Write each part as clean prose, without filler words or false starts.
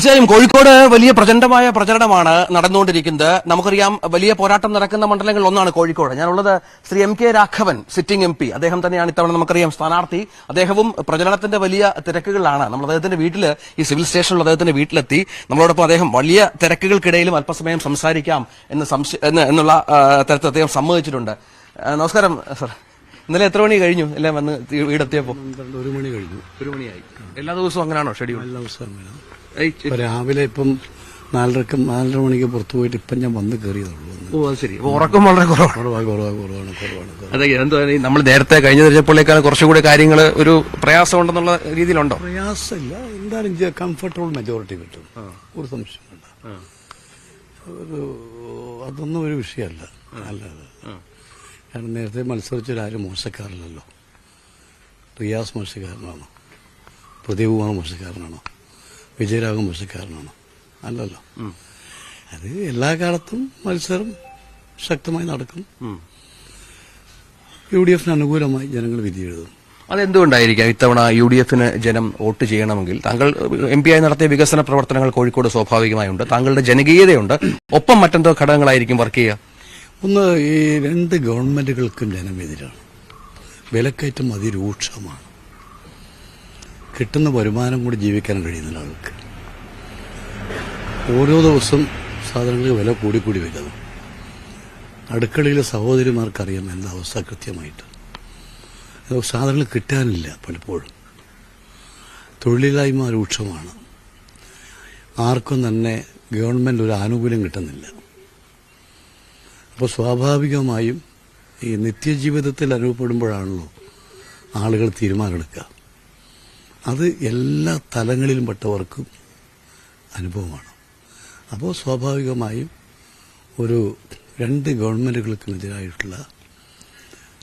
തീർച്ചയായും കോഴിക്കോട് വലിയ പ്രചണ്ഡമായ പ്രചരണമാണ് നടന്നുകൊണ്ടിരിക്കുന്നത്. നമുക്കറിയാം, വലിയ പോരാട്ടം നടക്കുന്ന മണ്ഡലങ്ങളിൽ ഒന്നാണ് കോഴിക്കോട്. ഞാനുള്ളത് Shri M K Raghavan, sitting MP. അദ്ദേഹം തന്നെയാണ് ഇത്തവണ നമുക്കറിയാം സ്ഥാനാർത്ഥി. അദ്ദേഹവും പ്രചരണത്തിന്റെ വലിയ തിരക്കുകളിലാണ്. നമ്മൾ അദ്ദേഹത്തിന്റെ വീട്ടിൽ, ഈ സിവിൽ സ്റ്റേഷനിൽ അദ്ദേഹത്തിന്റെ വീട്ടിലെത്തി. നമ്മളോടൊപ്പം അദ്ദേഹം വലിയ തിരക്കുകൾക്കിടയിലും അല്പസമയം സംസാരിക്കാം എന്നുള്ള തരത്തിൽ അദ്ദേഹം സമ്മതിച്ചിട്ടുണ്ട്. നമസ്കാരം സർ. ഇന്നലെ എത്ര മണി കഴിഞ്ഞു എല്ലാം വന്ന് വീടെത്തിയപ്പോ? 1 മണി കഴിഞ്ഞു. 1 മണിയായി. എല്ലാ ദിവസവും അങ്ങനെയാണോ ഷെഡ്യൂൾ? എല്ലാ ദിവസവും അങ്ങനെ. രാവിലെ ഇപ്പം 4:30 മണിക്ക് പുറത്തു പോയിട്ട് ഇപ്പം ഞാൻ വന്ന് കയറിയതുള്ളൂ. ഓ, അത് ശരി. ഉറക്കം വളരെ കുറവാണ്. അതെ, എന്താ നമ്മൾ നേരത്തെ കഴിഞ്ഞ തെരഞ്ഞെടുപ്പുകളേക്കാൾ കുറച്ചുകൂടി കാര്യങ്ങൾ ഒരു പ്രയാസമുണ്ടെന്നുള്ള രീതിയിലുണ്ടോ? പ്രയാസമില്ല, എന്തായാലും കംഫർട്ടബിൾ മെജോറിറ്റി കിട്ടും, ഒരു സംശയം വേണ്ട. അതൊന്നും ഒരു വിഷയമല്ല. അല്ലാതെ കാരണം നേരത്തെ മത്സരിച്ചൊരാരും മോശക്കാരനല്ലോ. റിയാസ് മോശക്കാരനാണോ? പ്രദീപകുമാർ മോശക്കാരനാണോ? വിജയരാഘവൻ മോശക്കാരനാണോ? അല്ലല്ലോ. അത് എല്ലാ കാലത്തും മത്സരം ശക്തമായി നടക്കും. UDF അനുകൂലമായി ജനങ്ങൾ വിധി എഴുതും. അതെന്തുകൊണ്ടായിരിക്കാം ഇത്തവണ UDF ജനം വോട്ട് ചെയ്യണമെങ്കിൽ? താങ്കൾ MP ആയി നടത്തിയ വികസന പ്രവർത്തനങ്ങൾ കോഴിക്കോട് സ്വാഭാവികമായുണ്ട്. താങ്കളുടെ ജനകീയതയുണ്ട്. ഒപ്പം മറ്റെന്തോ ഘടകങ്ങളായിരിക്കും വർക്ക് ചെയ്യുക. ഒന്ന്, ഈ 2 ഗവൺമെന്റുകൾക്കും ജനമെതിരാണ്. വിലക്കയറ്റം അതിരൂക്ഷമാണ്. കിട്ടുന്ന വരുമാനം കൂടി ജീവിക്കാൻ കഴിയുന്നില്ല ആൾക്ക്. ഓരോ ദിവസം സാധനങ്ങൾക്ക് വില കൂടിക്കൂടി വരുന്നു. അടുക്കളയിലെ സഹോദരിമാർക്കറിയാം എന്താ അവസ്ഥ കൃത്യമായിട്ട്. സാധനങ്ങൾ കിട്ടാനില്ല പലപ്പോഴും. തൊഴിലില്ലായ്മ രൂക്ഷമാണ്. ആർക്കും തന്നെ ഗവൺമെന്റ് ഒരു ആനുകൂല്യം കിട്ടുന്നില്ല. അപ്പോൾ സ്വാഭാവികമായും ഈ നിത്യജീവിതത്തിൽ അനുഭവപ്പെടുമ്പോഴാണല്ലോ ആളുകൾ തീരുമാനമെടുക്കുക. അത് എല്ലാ തലങ്ങളിലും പെട്ടവർക്കും അനുഭവമാണ്. അപ്പോൾ സ്വാഭാവികമായും ഒരു 2 ഗവൺമെന്റുകൾക്കുമെതിരായിട്ടുള്ള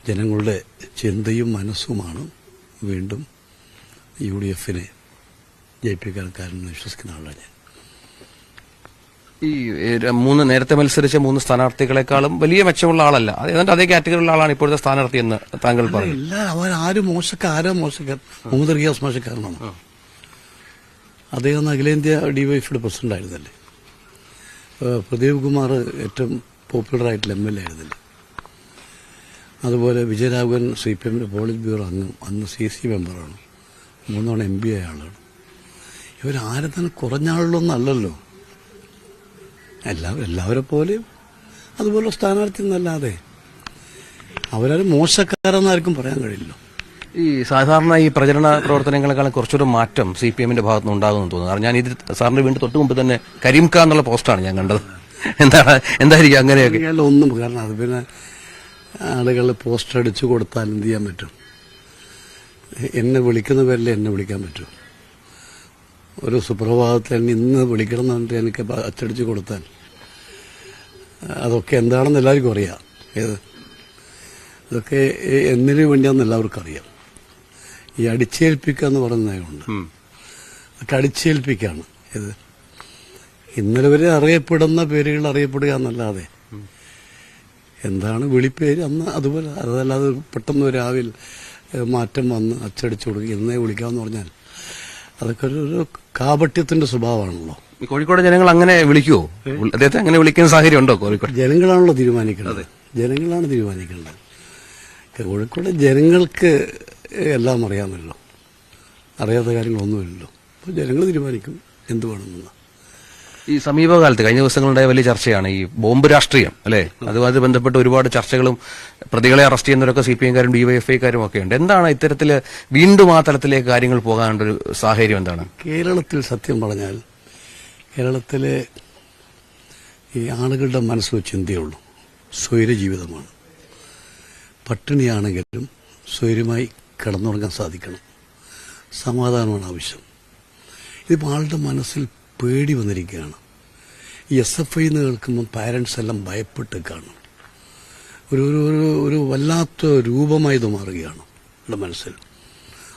ജനങ്ങളുടെ ചിന്തയും മനസ്സുമാണ് വീണ്ടും UDF ജയിപ്പിക്കാൻ കാരണം വിശ്വസിക്കുന്ന ആളാണ് ഞാൻ. ഈ നേരത്തെ മത്സരിച്ച 3 സ്ഥാനാർത്ഥികളെക്കാളും വലിയ മെച്ചമുള്ള ആളല്ല, ഏതാണ്ട് അതേ കാറ്റഗറിയിലുള്ള ആളാണ് ഇപ്പോഴത്തെ സ്ഥാനാർത്ഥി എന്ന് താങ്കൾ പറഞ്ഞു. അവരാരും മോശക്കാരൻ മുഹമ്മദ് റിയാസ് മോശക്കാരനാണ്. അദ്ദേഹം അഖിലേന്ത്യാ DYFയുടെ പ്രസിഡന്റ് ആയിരുന്നല്ലേ. പ്രദീപ് കുമാർ ഏറ്റവും പോപ്പുലറായിട്ടുള്ള MLA ആയിരുന്നില്ലേ. അതുപോലെ വിജയരാഘവൻ CPMന്റെ പോളിറ്റ് ബ്യൂറോ അന്ന് CC മെമ്പറാണ്. 3 തവണ MP ആയ ആളാണ്. ഇവരാരും തന്നെ കുറഞ്ഞ ആളുകളൊന്നല്ലല്ലോ. എല്ലാവരെ പോലെയും അതുപോലെ സ്ഥാനാർത്ഥി എന്നല്ലാതെ അവരാരും മോശക്കാരെന്നാർക്കും പറയാൻ കഴിയില്ല. ഈ സാധാരണ ഈ പ്രചരണ പ്രവർത്തനങ്ങളെക്കാളും കുറച്ചൊരു മാറ്റം CPMന്റെ ഭാഗത്തുനിന്ന് ഉണ്ടാകുമെന്ന് തോന്നുന്നു. കാരണം ഞാൻ ഇത് സാറിന് വീണ്ടും തൊട്ട് മുമ്പ് തന്നെ കരീംക എന്നുള്ള പോസ്റ്റാണ് ഞാൻ കണ്ടത്. എന്തായിരിക്കും അങ്ങനെയൊക്കെ? ഒന്നും കാരണം അത് പിന്നെ ആളുകൾ പോസ്റ്റർ അടിച്ചു കൊടുത്താൽ എന്ത് ചെയ്യാൻ പറ്റും? എന്നെ വിളിക്കുന്ന പേരിൽ എന്നെ വിളിക്കാൻ പറ്റും. ഒരു സുപ്രഭാതത്തിൽ എന്നെ ഇന്ന് വിളിക്കണം എന്ന് പറഞ്ഞിട്ട് എനിക്ക് അച്ചടിച്ച് കൊടുത്താൽ അതൊക്കെ എന്താണെന്ന് എല്ലാവർക്കും അറിയാം. ഇതൊക്കെ എന്തിനു വേണ്ടിയാണെന്ന് എല്ലാവർക്കും അറിയാം. ഈ അടിച്ചേൽപ്പിക്കുക എന്ന് പറയുന്നതുകൊണ്ട് അതൊക്കെ അടിച്ചേൽപ്പിക്കുകയാണ്. ഇന്നലെ വരെ അറിയപ്പെടുന്ന പേരുകൾ അറിയപ്പെടുക എന്നല്ലാതെ എന്താണ് വിളിപ്പേര് അന്ന് അതുപോലെ. അതല്ലാതെ പെട്ടെന്ന് രാവിലെ മാറ്റം വന്ന് അച്ചടിച്ചു കൊടുക്കുക, ഇന്നേ വിളിക്കാമെന്ന് പറഞ്ഞാൽ അതൊക്കെ ഒരു കാപട്യത്തിന്റെ സ്വഭാവമാണല്ലോ. കോഴിക്കോട് ജനങ്ങൾ അങ്ങനെ വിളിക്കുവോ? അദ്ദേഹത്തെ അങ്ങനെ വിളിക്കുന്ന സാഹചര്യം ഉണ്ടോ? കോഴിക്കോട് ജനങ്ങളാണല്ലോ തീരുമാനിക്കേണ്ടത്. ജനങ്ങളാണ് തീരുമാനിക്കേണ്ടത്. കോഴിക്കോട് ജനങ്ങൾക്ക് എല്ലാം അറിയാമല്ലോ. അറിയാത്ത കാര്യങ്ങളൊന്നുമില്ലല്ലോ. അപ്പോൾ ജനങ്ങൾ തീരുമാനിക്കും എന്ത് വേണമെന്ന്. ഈ സമീപകാലത്ത് കഴിഞ്ഞ ദിവസങ്ങളുണ്ടായ വലിയ ചർച്ചയാണ് ഈ ബോംബ് രാഷ്ട്രീയം, അല്ലെ? അതുമായി ബന്ധപ്പെട്ട് ഒരുപാട് ചർച്ചകളും പ്രതികളെ അറസ്റ്റ് ചെയ്യുന്നവരൊക്കെ CPMകാരും DYFIക്കാരും ഒക്കെ ഉണ്ട്. എന്താണ് ഇത്തരത്തില് വീണ്ടും ആ തലത്തിലേക്ക് കാര്യങ്ങൾ പോകാനുള്ളൊരു സാഹചര്യം എന്താണ്? കേരളത്തിൽ സത്യം പറഞ്ഞാൽ കേരളത്തിലെ ഈ ആളുകളുടെ മനസ്സിൽ ചിന്തയുള്ളൂ. സ്വൈര ജീവിതമാണ്. പട്ടിണിയാണെങ്കിലും സ്വൈര്യമായി കിടന്നുറങ്ങാൻ സാധിക്കണം. സമാധാനമാണ് ആവശ്യം. ഇതിപ്പോൾ ആളുടെ മനസ്സിൽ പേടി വന്നിരിക്കുകയാണ്. ഈ SFI എന്ന് കേൾക്കുമ്പോൾ പാരൻസ് എല്ലാം ഭയപ്പെട്ട് കാണും. ഒരു വല്ലാത്ത രൂപമായി ഇത് മാറുകയാണ് അവരുടെ മനസ്സിൽ.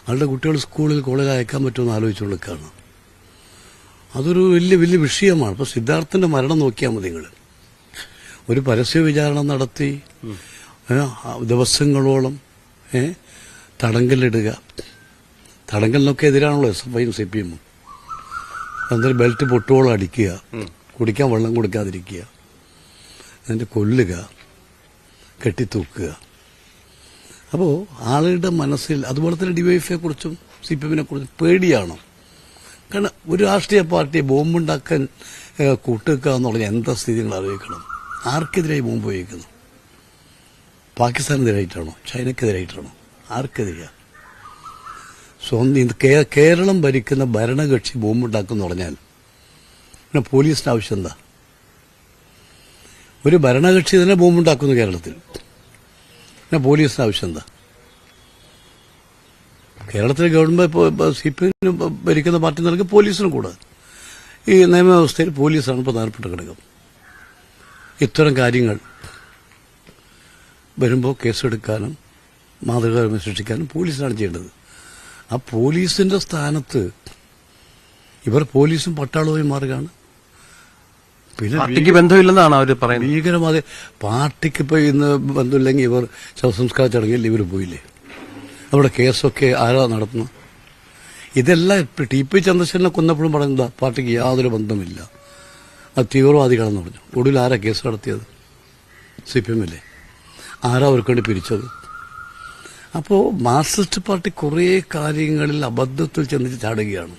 അവരുടെ കുട്ടികൾ സ്കൂളിൽ കോളേജിൽ അയക്കാൻ പറ്റുമെന്ന് ആലോചിച്ചുകൊടുക്കുകയാണ്. അതൊരു വലിയ വലിയ വിഷയമാണ്. ഇപ്പോൾ സിദ്ധാർത്ഥന്റെ മരണം നോക്കിയാൽ മതി നിങ്ങൾ. ഒരു പരസ്യ വിചാരണ നടത്തി ദിവസങ്ങളോളം തടങ്കലിടുക. തടങ്കലിനൊക്കെ എതിരാണല്ലോ SFIയും CPMും. എന്നിട്ട് ബെൽറ്റ് പൊട്ടുവോളം അടിക്കുക, കുടിക്കാൻ വെള്ളം കൊടുക്കാതിരിക്കുക, എന്നിട്ട് കൊല്ലുക, കെട്ടിത്തൂക്കുക. അപ്പോൾ ആളുകളുടെ മനസ്സിൽ അതുപോലെ തന്നെ ഡിവൈഎഫ്ഐയെ കുറിച്ചും CPM-നെ കുറിച്ചും പേടിയാണ്. കാരണം ഒരു രാഷ്ട്രീയ പാർട്ടിയെ ബോംബുണ്ടാക്കാൻ കൂട്ടുവെക്കുക എന്ന് പറഞ്ഞാൽ എന്താ സ്ഥിതി നിങ്ങൾ ആലോചിക്കണം. ആർക്കെതിരായി ബോംബ് ഉപയോഗിക്കുന്നു? പാകിസ്ഥാനെതിരായിട്ടാണോ? ചൈനക്കെതിരായിട്ടാണോ? ആർക്കെതിരെയാണ്? കേരളം ഭരിക്കുന്ന ഭരണകക്ഷി ബോംബുണ്ടാക്കുമെന്ന് പറഞ്ഞാൽ പിന്നെ പോലീസിന്റെ ആവശ്യം എന്താ? ഒരു ഭരണകക്ഷി തന്നെ ബോംബുണ്ടാക്കുന്നു കേരളത്തിൽ, പിന്നെ പോലീസിന്റെ ആവശ്യം എന്താ? കേരളത്തിലെ ഗവൺമെന്റ് CPM ഭരിക്കുന്ന പാർട്ടി നിലയ്ക്ക് പോലീസിനും കൂടെ ഈ നിയമവ്യവസ്ഥയിൽ പോലീസാണ് പ്രധാനപ്പെട്ട ഘടകം. ഇത്തരം കാര്യങ്ങൾ വരുമ്പോൾ കേസെടുക്കാനും മാതൃകാപരമായി സൃഷ്ടിക്കാനും പോലീസാണ് ചെയ്യേണ്ടത്. ആ പോലീസിന്റെ സ്ഥാനത്ത് ഇവർ പോലീസും പട്ടാളവും മാറുകയാണ്. പിന്നെ പാർട്ടിക്ക് ബന്ധമില്ലെന്നാണ് അവർ പറയുന്നത്. ഭീകരവാദ പാർട്ടിക്ക് ഇപ്പൊ ഇന്ന് ബന്ധമില്ലെങ്കിൽ ഇവർ ശവസംസ്കാര ചടങ്ങിൽ ഇവർ പോയില്ലേ? അവിടെ കേസൊക്കെ ആരാ നടത്തുന്നു? ഇതെല്ലാം TP ചന്ദ്രശേഖരനെ കൊന്നപ്പോഴും പറയുന്നതാ പാർട്ടിക്ക് യാതൊരു ബന്ധമില്ല, അത് തീവ്രവാദികളെന്ന് പറഞ്ഞു. ഒടുവിൽ ആരാ കേസ് നടത്തിയത്? CPM-അല്ലേ? ആരാ അവർക്ക് വേണ്ടി പിരിച്ചത്? അപ്പോൾ മാർക്സിസ്റ്റ് പാർട്ടി കുറേ കാര്യങ്ങളിൽ അബദ്ധത്തിൽ ചെന്നിട്ട് ചാടുകയാണ്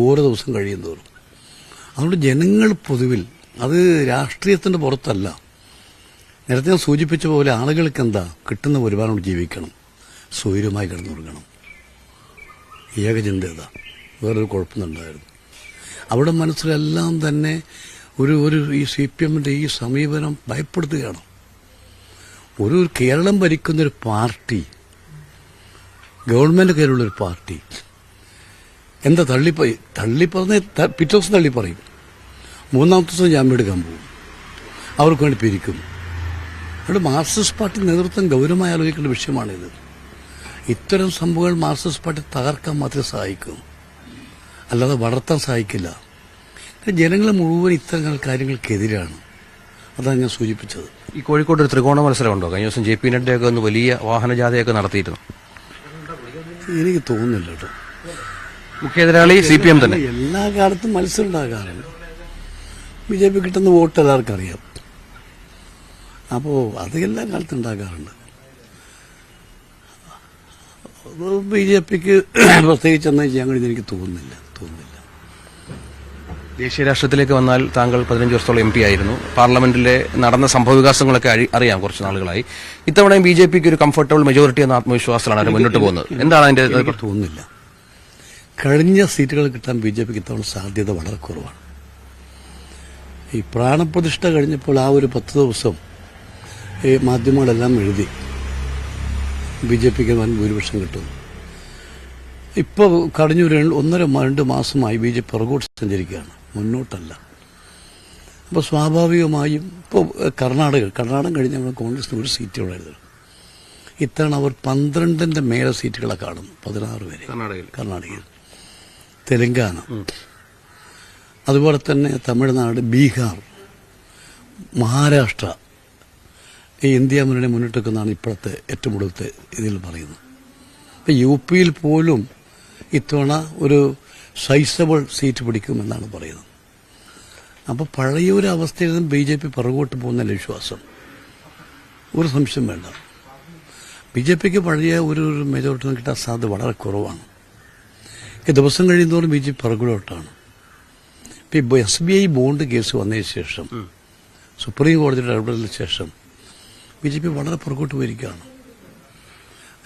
ഓരോ ദിവസം കഴിയുന്നതോറും. അതുകൊണ്ട് ജനങ്ങൾ പൊതുവിൽ അത് രാഷ്ട്രീയത്തിന്റെ പുറത്തല്ല. നേരത്തെ ഞാൻ സൂചിപ്പിച്ച പോലെ ആളുകൾക്ക് എന്താ കിട്ടുന്ന വരുമാനം ജീവിക്കണം, സ്വൈര്യമായി കിടന്നുറങ്ങണം. ഏകചിന്തത വേറൊരു കുഴപ്പമുണ്ടായിരുന്നു. അവിടെ മനസ്സിലെല്ലാം തന്നെ ഒരു ഈ CPM-ന്റെ ഈ സമീപനം ഭയപ്പെടുത്തുകയാണ്. ഒരു കേരളം ഭരിക്കുന്നൊരു പാർട്ടി, ഗവൺമെന്റ് കയ്യിലുള്ളൊരു പാർട്ടി എന്താ തള്ളിപ്പറഞ്ഞ പിറ്റേ ദിവസം തള്ളിപ്പറയും, മൂന്നാമത്തെ ദിവസം ജാമ്യം എടുക്കാൻ പോകും, അവർക്ക് വേണ്ടി പിരിക്കും. അവിടെ മാർക്സിസ്റ്റ് പാർട്ടി നേതൃത്വം ഗൗരവമായി ആലോചിക്കേണ്ട വിഷയമാണിത്. ഇത്തരം സംഭവങ്ങൾ മാർക്സിസ്റ്റ് പാർട്ടി തകർക്കാൻ മാത്രമേ സഹായിക്കൂ, അല്ലാതെ വളർത്താൻ സഹായിക്കില്ല. ജനങ്ങൾ മുഴുവൻ ഇത്തരം കാര്യങ്ങൾക്കെതിരാണ്. അതാണ് ഞാൻ സൂചിപ്പിച്ചത്. ഈ കോഴിക്കോട് ഒരു ത്രികോണ മത്സരമുണ്ടോ? കഴിഞ്ഞ ദിവസം JP നഡ്ഡയൊക്കെ ഒന്ന് വലിയ വാഹനജാഥയൊക്കെ നടത്തിയിരുന്നു. എനിക്ക് തോന്നുന്നില്ല കേട്ടോ. മുഖ്യ എതിരാളി CPM തന്നെ. എല്ലാ കാലത്തും മത്സരം ഉണ്ടാകാറുണ്ട്. BJP കിട്ടുന്ന വോട്ട് എല്ലാവർക്കും അറിയാം. അപ്പോൾ അത് എല്ലാ കാലത്തും ഉണ്ടാകാറുണ്ട്. BJPക്ക് പ്രത്യേകിച്ച് എന്നാ ചെയ്യാൻ കഴിയുന്ന എനിക്ക് തോന്നുന്നില്ല. ദേശീയ രാഷ്ട്രീയത്തിലേക്ക് വന്നാൽ താങ്കൾ 15 വർഷത്തോളം MP ആയിരുന്നു. പാർലമെന്റിലെ നടന്ന സംഭവവികാസങ്ങളൊക്കെ അറിയാം കുറച്ച് നാളുകളായി. ഇത്തവണയും BJPക്ക് ഒരു കംഫർട്ടബിൾ മെജോറിറ്റി എന്ന ആത്മവിശ്വാസത്തിലാണ് അവർ മുന്നോട്ട് പോകുന്നത്. എന്താണ് അതിന്റെ? തോന്നുന്നില്ല. കഴിഞ്ഞ സീറ്റുകൾ കിട്ടാൻ BJPക്ക് ഇത്തവണ സാധ്യത വളരെ കുറവാണ്. ഈ പ്രാണപ്രതിഷ്ഠ കഴിഞ്ഞപ്പോൾ ആ ഒരു 10 ദിവസം ഈ മാധ്യമങ്ങളെല്ലാം എഴുതി BJPക്ക് വൻ ഭൂരിപക്ഷം കിട്ടും. ഇപ്പോൾ കഴിഞ്ഞ 1.5-2 മാസമായി BJP പുറകോട്ട് സഞ്ചരിക്കുകയാണ്, മുന്നോട്ടല്ല. അപ്പോൾ സ്വാഭാവികമായും ഇപ്പോൾ കർണാടകം കഴിഞ്ഞ കോൺഗ്രസിന് ഒരു സീറ്റ് ഉണ്ടായിരുന്നു. ഇത്തവണ അവർ 12ന്റെ മേലെ സീറ്റുകളെ കാണും, 16 വരെ കർണാടകയിൽ. തെലങ്കാന, അതുപോലെ തന്നെ തമിഴ്നാട്, ബീഹാർ, മഹാരാഷ്ട്ര, ഈ ഇന്ത്യ മുന്നണി മുന്നിട്ടെന്നാണ് ഇപ്പോഴത്തെ ഏറ്റവും ഒടുവിലത്തെ ഇതിൽ പറയുന്നത്. ഇപ്പം UP-യിൽ പോലും ഇത്തവണ ഒരു സൈസബിൾ സീറ്റ് പിടിക്കുമെന്നാണ് പറയുന്നത്. അപ്പോൾ പഴയൊരു അവസ്ഥയിൽ നിന്നും BJP പുറകോട്ട് പോകുന്നതിന്റെ വിശ്വാസം ഒരു സംശയം വേണ്ട. BJPക്ക് പഴയ ഒരു മെജോറിറ്റി കിട്ടാൻ സാധ്യത വളരെ കുറവാണ്. ദിവസം കഴിയുന്നതോറും BJP പുറകോട്ടാണ്. ഇപ്പം SBI ബോണ്ട് കേസ് വന്നതിന് ശേഷം, സുപ്രീം കോടതിയുടെ ഇടപെടലിന് ശേഷം BJP വളരെ പുറകോട്ട് പോയിരിക്കുകയാണ്.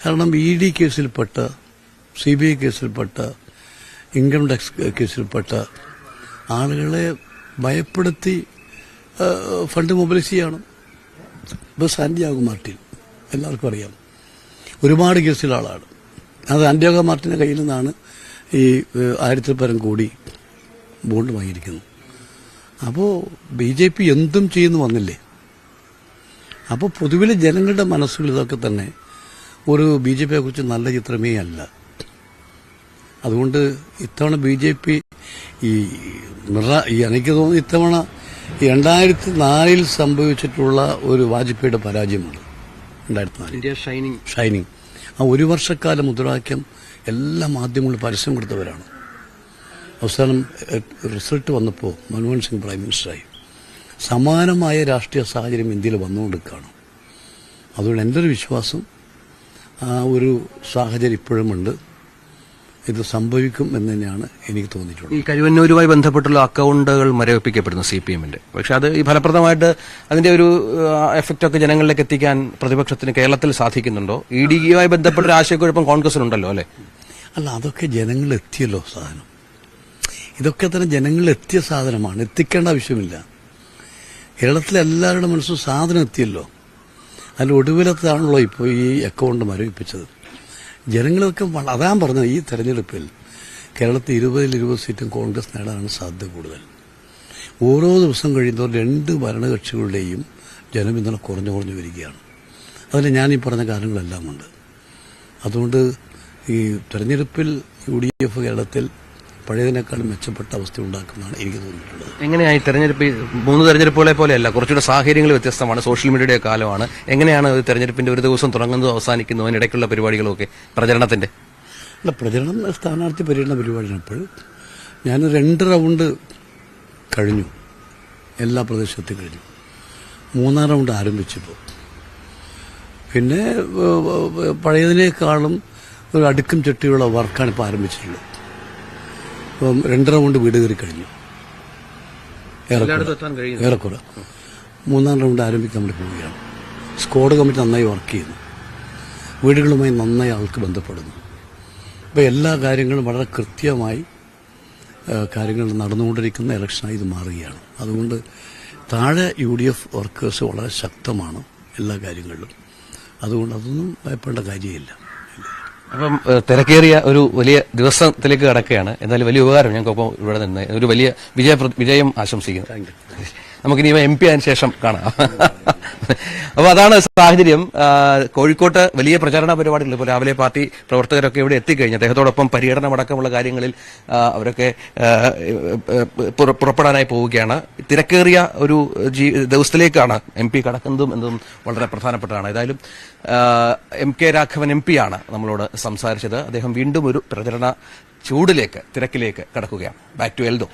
കാരണം ED കേസിൽപ്പെട്ട, CBI കേസിൽപ്പെട്ട, ഇൻകം ടാക്സ് കേസിൽപ്പെട്ട ആളുകളെ ഭയപ്പെടുത്തി ഫണ്ട് മൊബിലൈസ് ചെയ്യണം. ഇപ്പോൾ സാന്റിയാഗോ മാർട്ടിൻ എല്ലാവർക്കും അറിയാം, ഒരുപാട് കേസിലുള്ള ആളാണ്. അത് സാന്റിയാഗോ മാർട്ടിൻ്റെ കയ്യിൽ നിന്നാണ് ഈ 1000-ൽ കോടി ബോണ്ട് വാങ്ങിയിരിക്കുന്നത്. അപ്പോൾ BJP എന്തും ചെയ്യുന്നു വന്നില്ലേ? അപ്പോൾ പൊതുവിലെ ജനങ്ങളുടെ മനസ്സുകൾ ഇതൊക്കെ തന്നെ ഒരു BJPയെ കുറിച്ച് നല്ല ചിത്രമേ അല്ല. അതുകൊണ്ട് ഇത്തവണ BJP എനിക്ക് തോന്നുന്നു ഇത്തവണ 2004 സംഭവിച്ചിട്ടുള്ള ഒരു വാജ്പേയിയുടെ പരാജയമാണ് 2004 ഷൈനിങ്. ആ 1 വർഷക്കാല മുദ്രാവാക്യം എല്ലാ മാധ്യമങ്ങളും പരസ്യം കൊടുത്തവരാണ്. അവസാനം റിസൾട്ട് വന്നപ്പോൾ മൻമോഹൻ സിംഗ് പ്രൈം മിനിസ്റ്ററായി. സമാനമായ രാഷ്ട്രീയ സാഹചര്യം ഇന്ത്യയിൽ വന്നുകൊണ്ടിരിക്കുകയാണ്. അതുകൊണ്ട് എൻ്റെ ഒരു വിശ്വാസം ആ ഒരു സാഹചര്യം ഇപ്പോഴുമുണ്ട്. ഇത് സംഭവിക്കും എന്ന് തന്നെയാണ് എനിക്ക് തോന്നിയിട്ടുള്ളത്. ഈ കരുവന്നൂരുമായി ബന്ധപ്പെട്ടുള്ള അക്കൗണ്ടുകൾ മരവിപ്പിക്കപ്പെടുന്നു CPM-ന്റെ. പക്ഷെ അത് ഈ ഫലപ്രദമായിട്ട് അതിന്റെ ഒരു എഫക്റ്റ് ഒക്കെ ജനങ്ങളിലേക്ക് എത്തിക്കാൻ പ്രതിപക്ഷത്തിന് കേരളത്തിൽ സാധിക്കുന്നുണ്ടോ? ED-യുമായി ബന്ധപ്പെട്ട ഒരു ആശയക്കുഴപ്പം കോൺഗ്രസിനുണ്ടല്ലോ അല്ലെ? അല്ല, അതൊക്കെ ജനങ്ങളിലെത്തിയല്ലോ സാധനം. ഇതൊക്കെ തന്നെ ജനങ്ങളിലെത്തിയ സാധനമാണ്, എത്തിക്കേണ്ട ആവശ്യമില്ല. കേരളത്തിലെ എല്ലാവരുടെ മനസ്സും സാധനം എത്തിയല്ലോ. അതിൽ ഒടുവിലത്താണല്ലോ ഇപ്പോൾ ഈ അക്കൗണ്ട് മരവിപ്പിച്ചത്. ജനങ്ങളൊക്കെ അതാ പറഞ്ഞത്, ഈ തെരഞ്ഞെടുപ്പിൽ കേരളത്തിൽ 20 സീറ്റും കോൺഗ്രസ് നേടാനാണ് സാധ്യത കൂടുതൽ. ഓരോ ദിവസം കഴിയുമ്പോൾ 2 ഭരണകക്ഷികളുടെയും ജനപിന്തുണ കുറഞ്ഞു വരികയാണ്. അതിൽ ഞാൻ ഈ പറഞ്ഞ കാര്യങ്ങളെല്ലാം ഉണ്ട്. അതുകൊണ്ട് ഈ തെരഞ്ഞെടുപ്പിൽ UDF കേരളത്തിൽ പഴയതിനേക്കാളും മെച്ചപ്പെട്ട അവസ്ഥ ഉണ്ടാക്കുന്നതാണ് എനിക്ക് തോന്നിയിട്ടുള്ളത്. എങ്ങനെയായി തെരഞ്ഞെടുപ്പ് 3 തെരഞ്ഞെടുപ്പുകളെ പോലെയല്ല, കുറച്ചുകൂടെ സാഹചര്യങ്ങൾ വ്യത്യസ്തമാണ്. സോഷ്യൽ മീഡിയയുടെ കാലമാണ്. എങ്ങനെയാണ് തെരഞ്ഞെടുപ്പിന്റെ ഒരു ദിവസം തുടങ്ങുന്നതും അവസാനിക്കുന്നതും അതിനിടയ്ക്കുള്ള പരിപാടികളൊക്കെ പ്രചരണത്തിന്റെ? അല്ല, പ്രചരണം സ്ഥാനാർത്ഥി പര്യടന പരിപാടിയാണ്. ഇപ്പോൾ ഞാൻ 2 റൗണ്ട് കഴിഞ്ഞു, എല്ലാ പ്രദേശത്തും കഴിഞ്ഞു. 3-ാം റൗണ്ട് ആരംഭിച്ചപ്പോൾ പിന്നെ പഴയതിനേക്കാളും ഒരു അടുക്കും ചട്ടിയുള്ള വർക്കാണ് ഇപ്പോൾ ആരംഭിച്ചിട്ടുള്ളത്. ഇപ്പം 2 റൗണ്ട് വീട് കയറി കഴിഞ്ഞു, ഏറെക്കുറെ. 3-ാം റൗണ്ട് ആരംഭിക്കാൻ വേണ്ടി പോവുകയാണ്. സ്ക്വാഡ് കമ്മിറ്റി നന്നായി വർക്ക് ചെയ്യുന്നു, വീടുകളുമായി നന്നായി ആൾക്ക് ബന്ധപ്പെടുന്നു. അപ്പോൾ എല്ലാ കാര്യങ്ങളും വളരെ കൃത്യമായി കാര്യങ്ങൾ നടന്നുകൊണ്ടിരിക്കുന്ന ഇലക്ഷനായി ഇത് മാറുകയാണ്. അതുകൊണ്ട് താഴെ UDF വർക്കേഴ്സ് വളരെ ശക്തമാണ് എല്ലാ കാര്യങ്ങളിലും. അതുകൊണ്ട് അതൊന്നും ഭയപ്പെടേണ്ട കാര്യമില്ല. അപ്പം തിരക്കേറിയ ഒരു വലിയ ദിവസത്തിലേക്ക് കടക്കുകയാണ്. എന്നാലും വലിയ ഉപകാരം ഞങ്ങൾക്കൊപ്പം ഇവിടെ നിന്ന് ഒരു വലിയ വിജയം ആശംസിക്കുന്നു. നമുക്കിനി MP ആയതിനു ശേഷം കാണാം. അപ്പോൾ അതാണ് സാഹചര്യം. കോഴിക്കോട്ട് വലിയ പ്രചാരണ പരിപാടികൾ ഇപ്പോൾ രാവിലെ പാർട്ടി പ്രവർത്തകരൊക്കെ ഇവിടെ എത്തിക്കഴിഞ്ഞു. അദ്ദേഹത്തോടൊപ്പം പര്യടനമടക്കമുള്ള കാര്യങ്ങളിൽ അവരൊക്കെ പുറപ്പെടാനായി പോവുകയാണ്. തിരക്കേറിയ ഒരു ദിവസത്തിലേക്കാണ് MP കടക്കുന്നതും എന്നതും വളരെ പ്രധാനപ്പെട്ടതാണ്. ഏതായാലും MK രാഘവൻ MP ആണ് നമ്മളോട് സംസാരിച്ചത്. അദ്ദേഹം വീണ്ടും ഒരു പ്രചരണ ചൂടിലേക്ക്, തിരക്കിലേക്ക് കടക്കുകയാണ്. Back to Eldho.